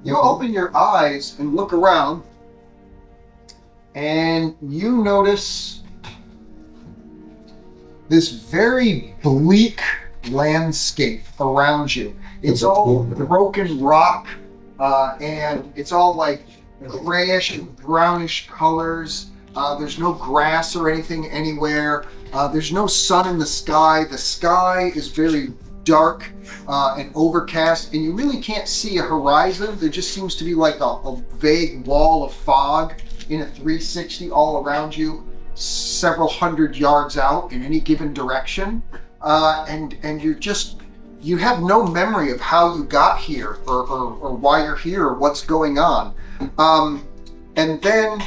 You open your eyes and look around, and you notice this very bleak landscape around you. It's all broken rock, and it's all like grayish and brownish colors. There's no grass or anything anywhere. There's no sun in the sky. The sky is very dark and overcast, and you really can't see a horizon. There just seems to be like a vague wall of fog in a 360 all around you, several hundred yards out in any given direction. And you have no memory of how you got here or why you're here or what's going on. And then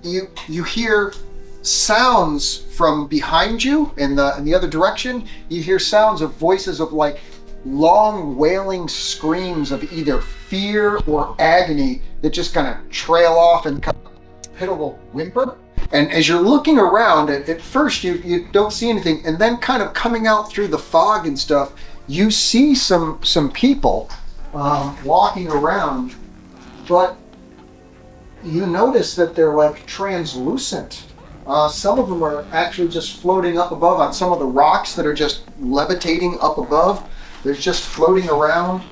you hear sounds from behind you in the other direction. You hear sounds of voices of like long wailing screams of either fear or agony that just kind of trail off and kind of pitiful whimper. And as you're looking around, at first you don't see anything, and then kind of coming out through the fog and stuff, you see some people walking around, but you notice that they're like translucent. Some of them are actually just floating up above on some of the rocks that are just levitating up above. They're just floating around.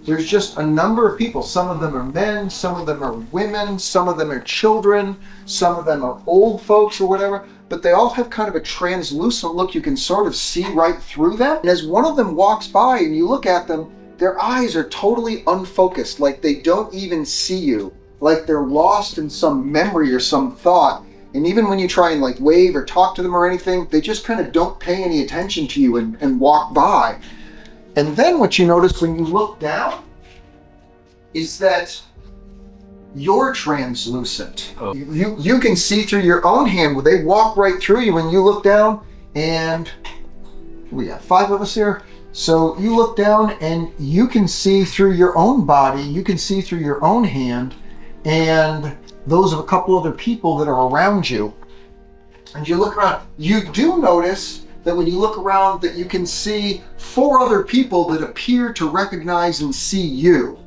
There's just a number of people. Some of them are men, some of them are women, some of them are children, some of them are old folks or whatever, but they all have kind of a translucent look. You can sort of see right through them. And as one of them walks by and you look at them, their eyes are totally unfocused, like they don't even see you, like they're lost in some memory or some thought. And even when you try and like wave or talk to them or anything, they just kind of don't pay any attention to you and walk by. And then what you notice when you look down is that you're translucent. Oh. You can see through your own hand. They walk right through you when you look down, and we got 5 of us here. So you look down and you can see through your own body, you can see through your own hand, and those of a couple other people that are around you. And you look around, you do notice that when you look around that you can see 4 other people that appear to recognize and see you.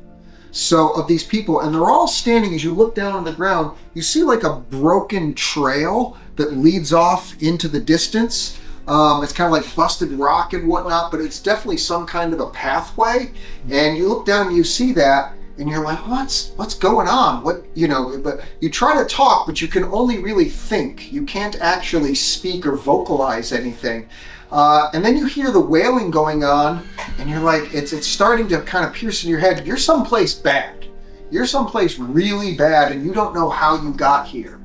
So of these people, and they're all standing, as you look down on the ground, you see like a broken trail that leads off into the distance. It's kind of like busted rock and whatnot, but it's definitely some kind of a pathway. And you look down and you see that, and you're like, what's going on? But you try to talk, but you can only really think. You can't actually speak or vocalize anything. And then you hear the wailing going on, and you're like, it's starting to kind of pierce in your head. You're someplace bad. You're someplace really bad, and you don't know how you got here.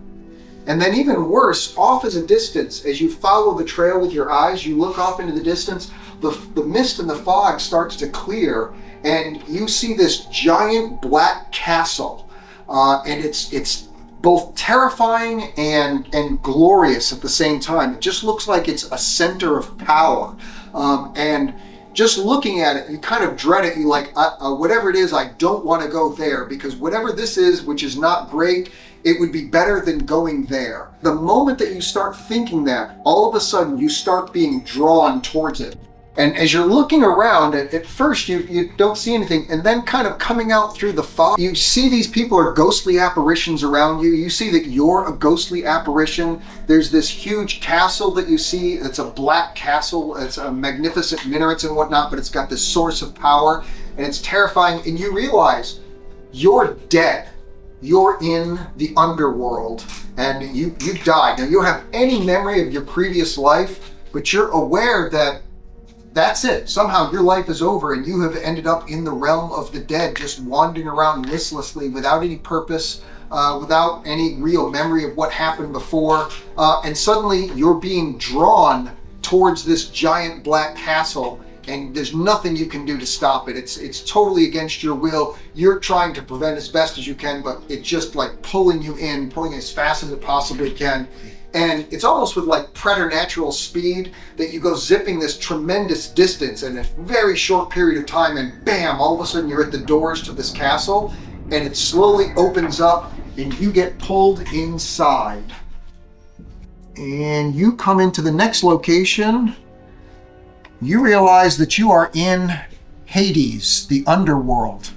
And then even worse, off as a distance, as you follow the trail with your eyes, you look off into the distance, the mist and the fog starts to clear, and you see this giant black castle. And it's both terrifying and glorious at the same time. It just looks like it's a center of power. And just looking at it, you kind of dread it. You like, whatever it is, I don't want to go there, because whatever this is, which is not great, it would be better than going there. The moment that you start thinking that, all of a sudden you start being drawn towards it. And as you're looking around, at first you don't see anything, and then kind of coming out through the fog, you see these people are ghostly apparitions around you. You see that you're a ghostly apparition. There's this huge castle that you see. It's a black castle. It's a magnificent minarets and whatnot, but it's got this source of power, and it's terrifying. And you realize you're dead. You're in the underworld, and you died. Now, you don't have any memory of your previous life, but you're aware that that's it. Somehow your life is over, and you have ended up in the realm of the dead, just wandering around listlessly without any purpose, without any real memory of what happened before. And suddenly you're being drawn towards this giant black castle, and there's nothing you can do to stop it. It's totally against your will. You're trying to prevent as best as you can, but it's just like pulling you in, pulling as fast as it possibly can. And it's almost with like preternatural speed that you go zipping this tremendous distance in a very short period of time, and bam, all of a sudden you're at the doors to this castle, and it slowly opens up and you get pulled inside. And you come into the next location. You realize that you are in Hades, the underworld.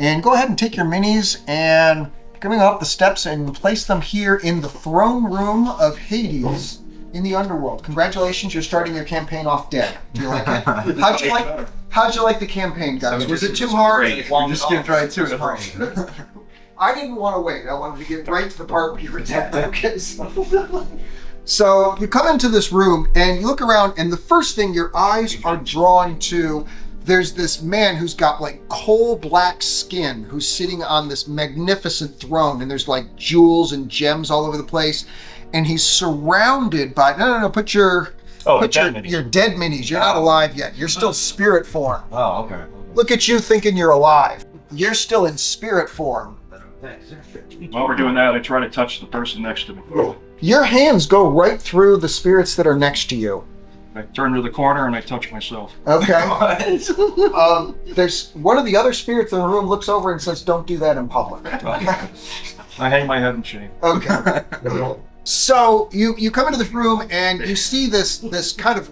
And go ahead and take your minis and coming up the steps and place them here in the throne room of Hades in the Underworld. Congratulations, you're starting your campaign off dead. Do you like it? How'd you like the campaign, guys? Was it too hard? We just skipped right to it. I didn't want to wait. I wanted to get right to the part where you were dead. Okay, so you come into this room and you look around, and the first thing your eyes are drawn to, there's this man who's got like coal black skin who's sitting on this magnificent throne, and there's like jewels and gems all over the place, and he's surrounded by put your dead minis. You're not alive yet. You're still spirit form. Oh, okay. Look at you thinking you're alive. You're still in spirit form. While we're doing that, I try to touch the person next to me. Your hands go right through the spirits that are next to you. I turn to the corner and I touch myself. Okay. There's one of the other spirits in the room looks over and says, "Don't do that in public." I hang my head in shame. Okay. So you come into the room and you see this kind of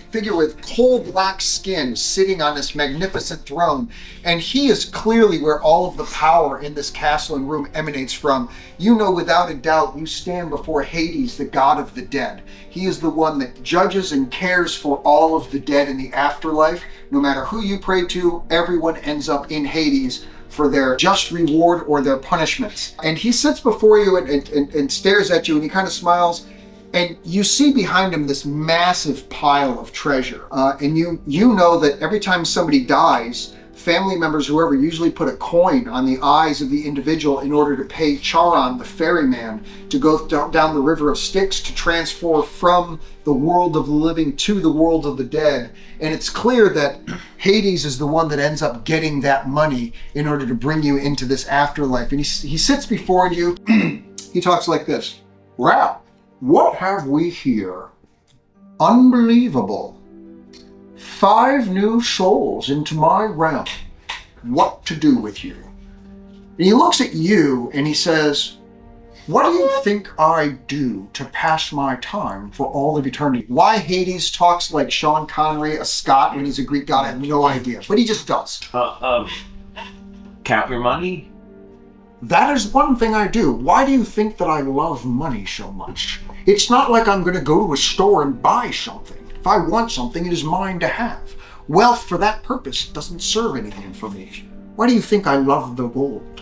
figure with coal black skin sitting on this magnificent throne, and he is clearly where all of the power in this castle and room emanates from. You know without a doubt you stand before Hades, the god of the dead. He is the one that judges and cares for all of the dead in the afterlife. No matter who you pray to, everyone ends up in Hades for their just reward or their punishments. And he sits before you and stares at you, and he kind of smiles, and you see behind him this massive pile of treasure. And you know that every time somebody dies, family members, whoever, usually put a coin on the eyes of the individual in order to pay Charon, the ferryman, to go down the river of Styx to transfer from the world of the living to the world of the dead. And it's clear that Hades is the one that ends up getting that money in order to bring you into this afterlife. And he sits before you. He talks like this. "Well, what have we here? Unbelievable. 5 new souls into my realm. What to do with you?" And he looks at you and he says, "What do you think I do to pass my time for all of eternity?" Why Hades talks like Sean Connery, a Scot, when he's a Greek god, I have no idea. But he just does. Count your money? That is one thing I do. Why do you think that I love money so much? It's not like I'm going to go to a store and buy something. If I want something, it is mine to have. Wealth for that purpose doesn't serve anything for me. Why do you think I love the gold?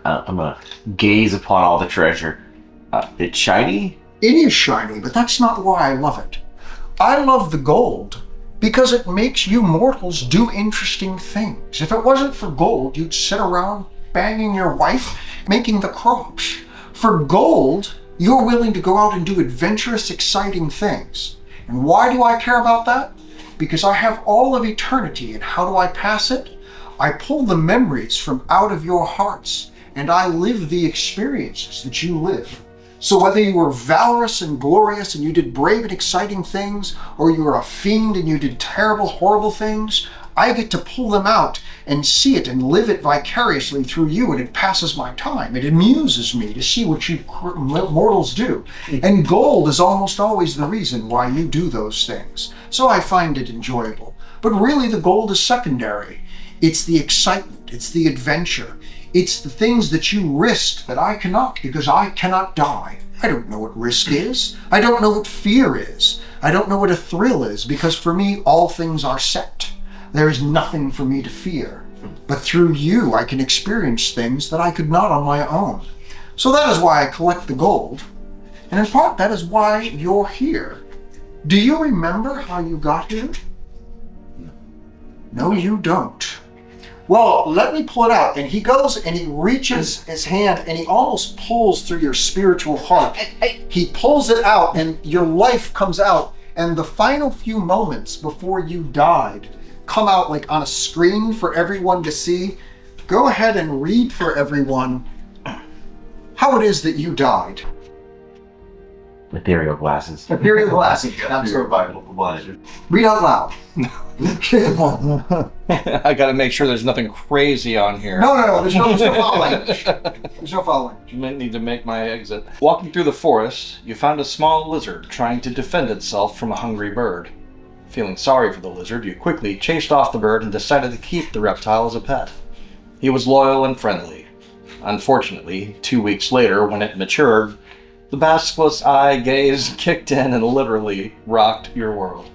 I'm gonna gaze upon all the treasure. It's shiny? It is shiny, but that's not why I love it. I love the gold because it makes you mortals do interesting things. If it wasn't for gold, you'd sit around banging your wife, making the crops. For gold, you're willing to go out and do adventurous, exciting things. And why do I care about that? Because I have all of eternity, and how do I pass it? I pull the memories from out of your hearts, and I live the experiences that you live. So whether you were valorous and glorious and you did brave and exciting things, or you were a fiend and you did terrible, horrible things, I get to pull them out and see it and live it vicariously through you, and it passes my time. It amuses me to see what you mortals do. And gold is almost always the reason why you do those things. So I find it enjoyable. But really the gold is secondary. It's the excitement, it's the adventure. It's the things that you risk that I cannot, because I cannot die. I don't know what risk is. I don't know what fear is. I don't know what a thrill is, because for me, all things are set. There is nothing for me to fear. But through you, I can experience things that I could not on my own. So that is why I collect the gold. And in part, that is why you're here. Do you remember how you got here? No, you don't. Well, let me pull it out. And he goes and he reaches his hand and he almost pulls through your spiritual heart. He pulls it out and your life comes out. And the final few moments before you died come out like on a screen for everyone to see. Go ahead and read for everyone how it is that you died. Ethereal glasses. Ethereal glasses. I'm survival blind. Read out loud. I gotta make sure there's nothing crazy on here. No. There's no foul language. There's no foul language. You might need to make my exit. Walking through the forest, you found a small lizard trying to defend itself from a hungry bird. Feeling sorry for the lizard, you quickly chased off the bird and decided to keep the reptile as a pet. He was loyal and friendly. Unfortunately, 2 weeks later, when it matured, the basilisk's eye gaze kicked in and literally rocked your world.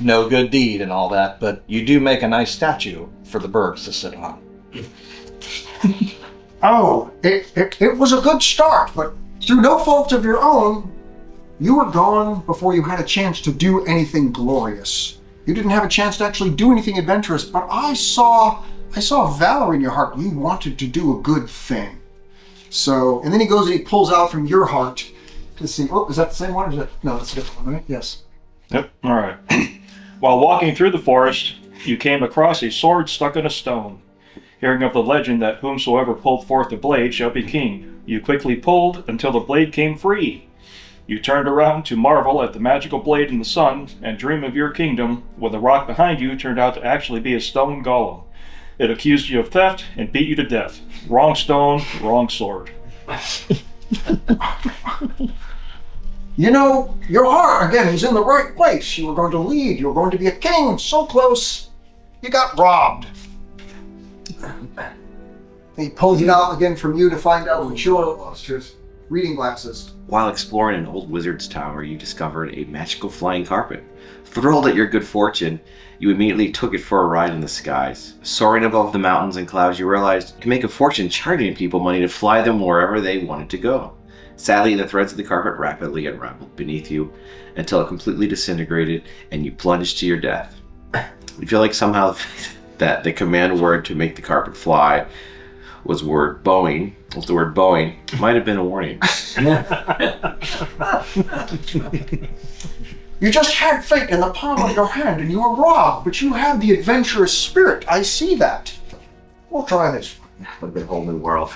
No good deed and all that, but you do make a nice statue for the birds to sit on. Oh, it was a good start, but through no fault of your own, you were gone before you had a chance to do anything glorious. You didn't have a chance to actually do anything adventurous, but I saw valor in your heart. You wanted to do a good thing. So, and then he goes and he pulls out from your heart to see, oh, is that the same one? Or is that, no, that's a different one, right? Yes. Yep. All right. While walking through the forest, you came across a sword stuck in a stone. Hearing of the legend that whomsoever pulled forth the blade shall be king, you quickly pulled until the blade came free. You turned around to marvel at the magical blade in the sun and dream of your kingdom when the rock behind you turned out to actually be a stone golem. It accused you of theft and beat you to death. Wrong stone, wrong sword. You know, your heart, again, was in the right place. You were going to lead. You were going to be a king. So close. You got robbed. He pulls it out again from you to find out what your lost his reading glasses. While exploring an old wizard's tower, you discovered a magical flying carpet. Thrilled at your good fortune, you immediately took it for a ride in the skies. Soaring above the mountains and clouds, you realized you could make a fortune charging people money to fly them wherever they wanted to go. Sadly, the threads of the carpet rapidly unraveled beneath you until it completely disintegrated and you plunged to your death. You feel like somehow that the command word to make the carpet fly was the word Boeing, might have been a warning. You just had fate in the palm of your hand and you were robbed, but you have the adventurous spirit. I see that. We'll try this. Would have been a whole new world.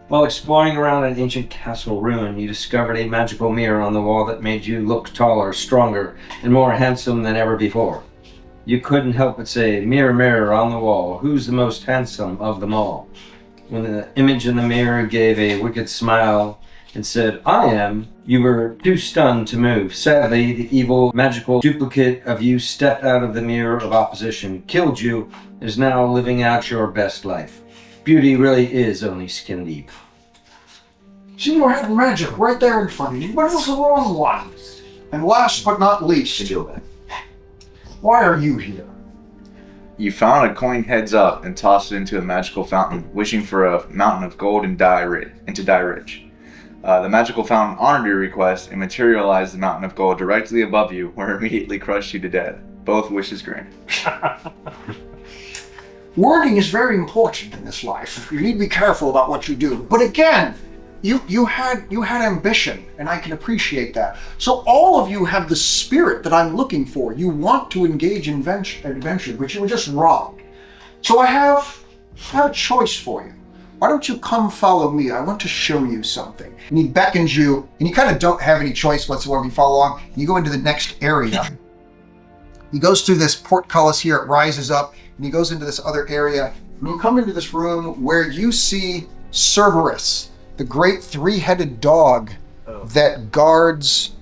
While exploring around an ancient castle ruin, you discovered a magical mirror on the wall that made you look taller, stronger, and more handsome than ever before. You couldn't help but say, "Mirror, mirror on the wall, who's the most handsome of them all?" When the image in the mirror gave a wicked smile and said, "I am," you were too stunned to move. Sadly, the evil, magical duplicate of you stepped out of the mirror of opposition, killed you, and is now living out your best life. Beauty really is only skin deep. See, you had magic right there in front of you, but it was the wrong one. And last but not least, why are you here? You found a coin heads up and tossed it into a magical fountain, wishing for a mountain of gold and to die rich. The magical fountain honored your request and materialized the mountain of gold directly above you, where it immediately crushed you to death. Both wishes granted. Wording is very important in this life. You need to be careful about what you do. But again, you had ambition, and I can appreciate that. So all of you have the spirit that I'm looking for. You want to engage in adventure, but you were just robbed. So I have a choice for you. Why don't you come follow me? I want to show you something. And he beckons you, and you kind of don't have any choice whatsoever. You follow along, and you go into the next area. He goes through this portcullis here, it rises up, and he goes into this other area. And you come into this room where you see Cerberus, the great three-headed dog that guards,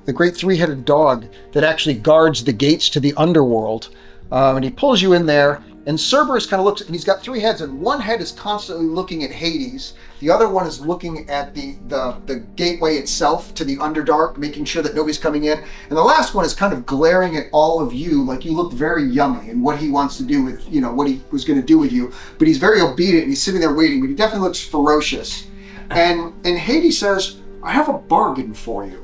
actually guards the gates to the Underworld. And he pulls you in there, and Cerberus kind of looks, and he's got three heads, and one head is constantly looking at Hades. The other one is looking at the gateway itself to the Underdark, making sure that nobody's coming in. And the last one is kind of glaring at all of you like you look very yummy and what he wants to do with, what he was going to do with you. But he's very obedient and he's sitting there waiting, but he definitely looks ferocious. And Hades says, "I have a bargain for you.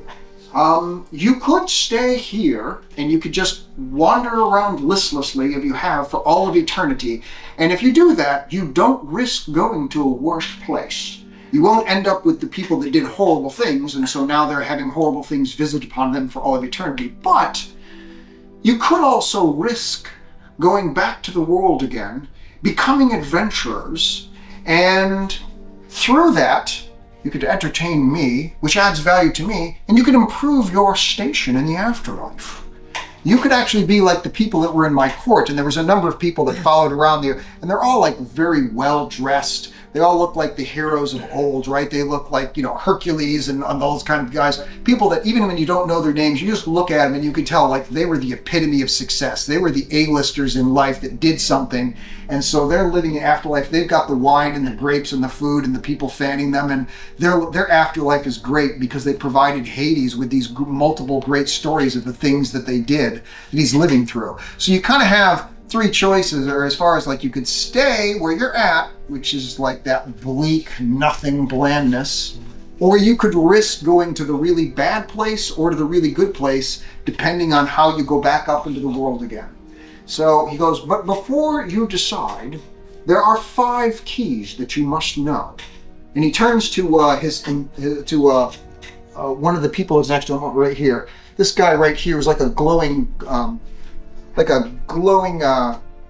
You could stay here and you could just wander around listlessly if you have for all of eternity. And if you do that, you don't risk going to a worse place. You won't end up with the people that did horrible things, and so now they're having horrible things visited upon them for all of eternity. But you could also risk going back to the world again, becoming adventurers, and through that, you could entertain me, which adds value to me, and you could improve your station in the afterlife. You could actually be like the people that were in my court, and there was a number of people that followed around you, and they're all like very well-dressed, They all look like the heroes of old, right? They look like, Hercules and those kind of guys. People that even when you don't know their names, you just look at them and you can tell like they were the epitome of success. They were the A-listers in life that did something. And so they're living an afterlife. They've got the wine and the grapes and the food and the people fanning them. And their afterlife is great because they provided Hades with these multiple great stories of the things that they did that he's living through. So you kind of have three choices, or as far as like you could stay where you're at, which is like that bleak, nothing blandness, or you could risk going to the really bad place or to the really good place, depending on how you go back up into the world again. So he goes, but before you decide, there are 5 keys that you must know. And he turns to one of the people who's next to him right here. This guy right here is like a glowing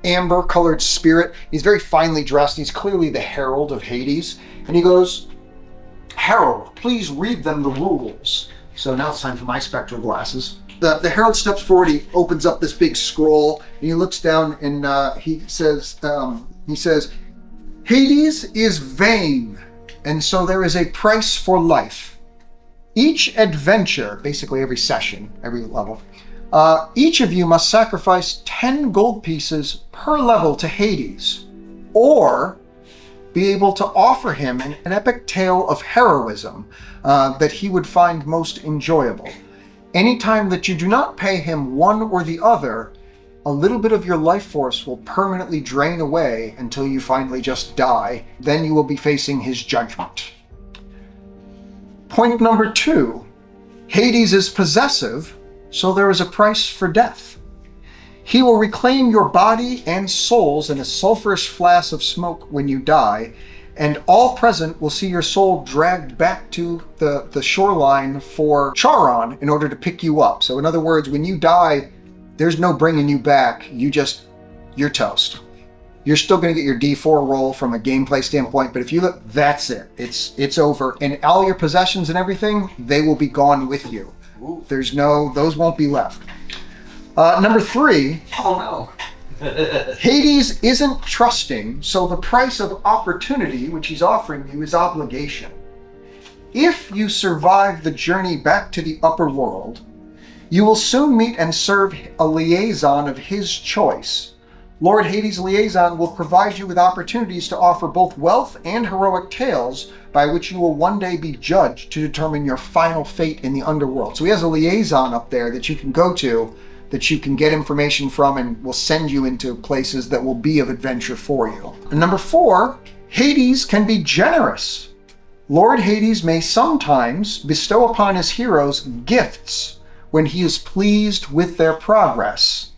amber-colored spirit. He's very finely dressed. He's clearly the herald of Hades. And he goes, Herald, please read them the rules. So now it's time for my spectral glasses. The herald steps forward. He opens up this big scroll. And he looks down and he says, Hades is vain, and so there is a price for life. Each adventure, basically every session, every level, each of you must sacrifice 10 gold pieces per level to Hades, or be able to offer him an epic tale of heroism that he would find most enjoyable. Anytime that you do not pay him one or the other, a little bit of your life force will permanently drain away until you finally just die. Then you will be facing his judgment. Point number 2, Hades is possessive, so there is a price for death. He will reclaim your body and souls in a sulphurous flash of smoke when you die, and all present will see your soul dragged back to the shoreline for Charon in order to pick you up. So in other words, when you die, there's no bringing you back. You're toast. You're still going to get your D4 roll from a gameplay standpoint, but if you look, that's it. It's over. And all your possessions and everything, they will be gone with you. Those won't be left. Number 3. Oh no. Hades isn't trusting, so the price of opportunity, which he's offering you, is obligation. If you survive the journey back to the upper world, you will soon meet and serve a liaison of his choice. Lord Hades' liaison will provide you with opportunities to offer both wealth and heroic tales by which you will one day be judged to determine your final fate in the underworld. So he has a liaison up there that you can go to, that you can get information from, and will send you into places that will be of adventure for you. And number 4, Hades can be generous. Lord Hades may sometimes bestow upon his heroes gifts when he is pleased with their progress.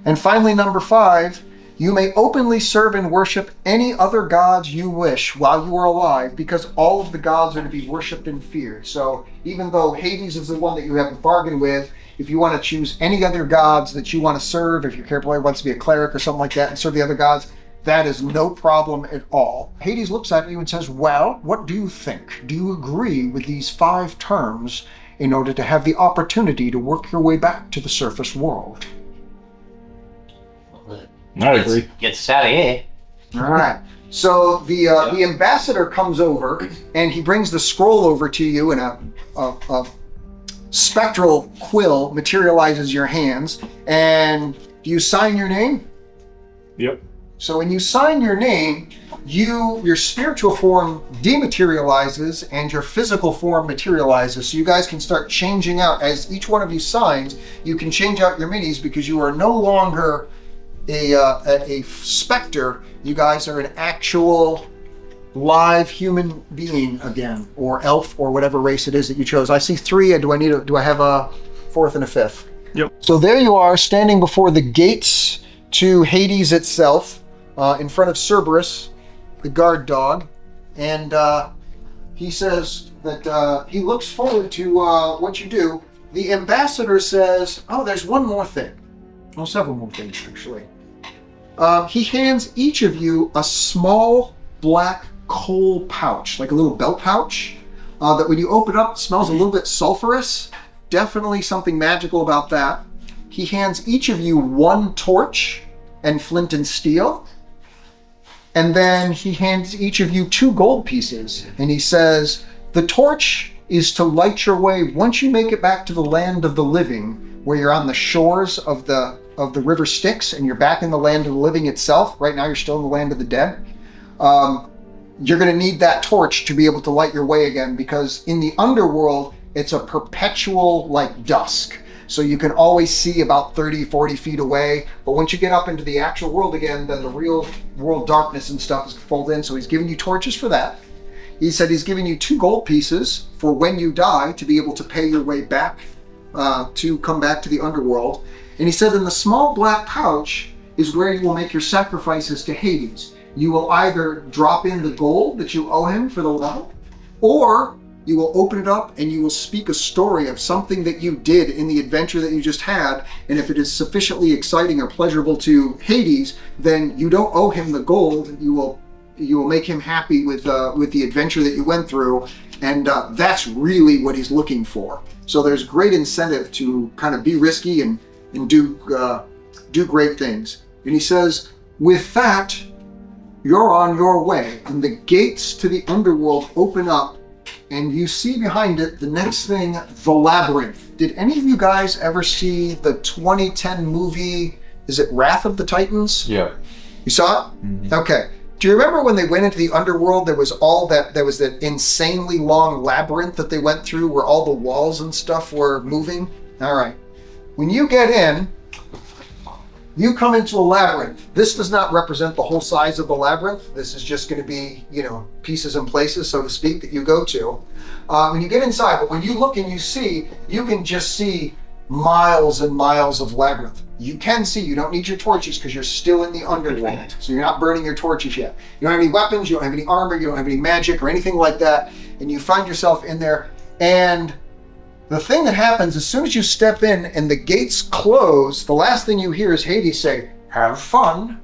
And finally, number 5, you may openly serve and worship any other gods you wish while you are alive, because all of the gods are to be worshipped and feared. So even though Hades is the one that you have a bargain with, if you want to choose any other gods that you want to serve, if your character player wants to be a cleric or something like that and serve the other gods, that is no problem at all. Hades looks at you and says, well, what do you think? Do you agree with these 5 terms in order to have the opportunity to work your way back to the surface world? I agree. Get us out of here. All right. So the ambassador comes over and he brings the scroll over to you, and a spectral quill materializes your hands. And do you sign your name? Yep. So when you sign your name, your spiritual form dematerializes and your physical form materializes. So you guys can start changing out. As each one of you signs, you can change out your minis because you are no longer a specter. You guys are an actual live human being again, or elf, or whatever race it is that you chose. I see 3. Do I have a 4th and a 5th? Yep. So there you are, standing before the gates to Hades itself, in front of Cerberus, the guard dog, and he says that he looks forward to what you do. The ambassador says, oh, there's one more thing. Well, several more things, actually. He hands each of you a small black coal pouch, like a little belt pouch, that when you open up, smells a little bit sulfurous. Definitely something magical about that. He hands each of you 1 torch and flint and steel. And then he hands each of you 2 gold pieces, and he says, the torch is to light your way once you make it back to the land of the living, where you're on the shores of the river Styx, and you're back in the land of the living itself. Right now you're still in the land of the dead. You're going to need that torch to be able to light your way again, because in the underworld, it's a perpetual dusk. So you can always see about 30, 40 feet away. But once you get up into the actual world again, then the real world darkness and stuff is folded in. So he's giving you torches for that. He said he's giving you 2 gold pieces for when you die to be able to pay your way back, to come back to the underworld. And he said in the small black pouch is where you will make your sacrifices to Hades. You will either drop in the gold that you owe him for the level, or you will open it up and you will speak a story of something that you did in the adventure that you just had. And if it is sufficiently exciting or pleasurable to Hades, then you don't owe him the gold. You will make him happy with the adventure that you went through. And that's really what he's looking for. So there's great incentive to kind of be risky and do great things. And he says, with that, you're on your way. And the gates to the underworld open up, and you see behind it the next thing, the Labyrinth. Did any of you guys ever see the 2010 movie, is it Wrath of the Titans? Yeah. You saw it? Mm-hmm. Okay. Do you remember when they went into the underworld, there was that insanely long labyrinth that they went through where all the walls and stuff were moving? All right. When you get in, you come into a labyrinth. This does not represent the whole size of the labyrinth. This is just going to be, pieces and places, so to speak, that you go to. When you get inside, but when you look and you see, you can just see miles and miles of labyrinth. You can see, you don't need your torches because you're still in the underworld. So you're not burning your torches yet. You don't have any weapons, you don't have any armor, you don't have any magic or anything like that. And you find yourself in there. And the thing that happens, as soon as you step in and the gates close, the last thing you hear is Hades say, have fun.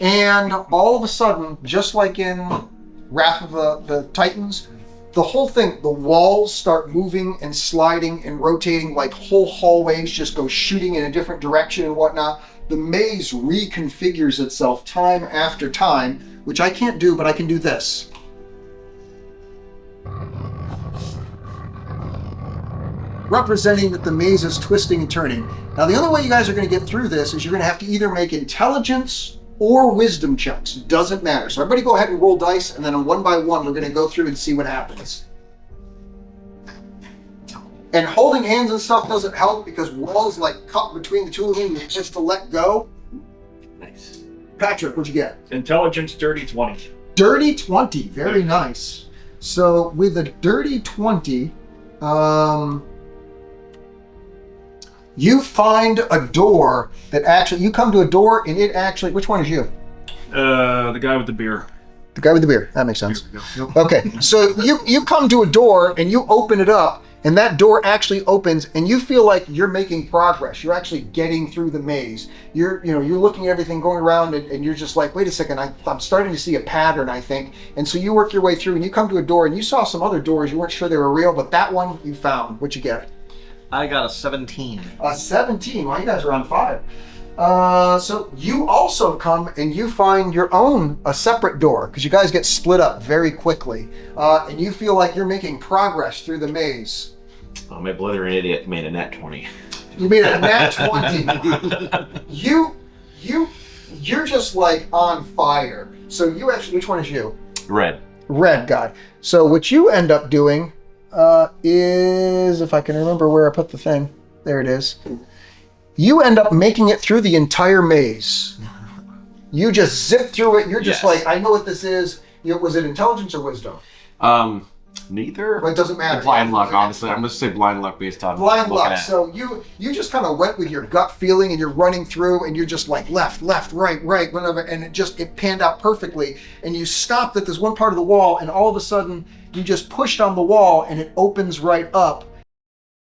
And all of a sudden, just like in Wrath of the Titans, the whole thing, the walls start moving and sliding and rotating, like whole hallways just go shooting in a different direction and whatnot. The maze reconfigures itself time after time, which I can't do, but I can do this. Representing that the maze is twisting and turning. Now, the only way you guys are going to get through this is you're going to have to either make intelligence or wisdom checks. Doesn't matter. So everybody go ahead and roll dice, and then on 1 by 1, we're going to go through and see what happens. And holding hands and stuff doesn't help because walls cut between the two of you just to let go. Nice. Patrick, what'd you get? Intelligence, dirty 20. Dirty 20. Very nice. So with a dirty 20, you find a door that actually, you come to a door and it actually, which one is you? The guy with the beer. The guy with the beer. That makes sense. Okay, so you come to a door and you open it up and that door actually opens and you feel like you're making progress. You're actually getting through the maze. You're looking at everything going around and you're just like, wait a second, I'm starting to see a pattern, I think. And so you work your way through and you come to a door and you saw some other doors. You weren't sure they were real, but that one you found. What'd you get? I got a 17. A 17. Well, you guys are on 5. So you also come and you find a separate door because you guys get split up very quickly. And you feel like you're making progress through the maze. Oh, my blithering idiot made a nat 20. You made a nat 20. You're just like on fire. So you actually, which one is you? Red. Red guy. So what you end up doing is, if I can remember where I put the thing, there it is. You end up making it through the entire maze. You just zip through it. You're just like, I know what this is. Was it intelligence or wisdom? Neither. But it doesn't matter. Blind luck, honestly. I'm going to say blind luck based on blind luck. At. So you just kind of went with your gut feeling and you're running through and you're just like left, right, whatever. And it panned out perfectly. And you stopped at this one part of the wall and all of a sudden you just pushed on the wall and it opens right up.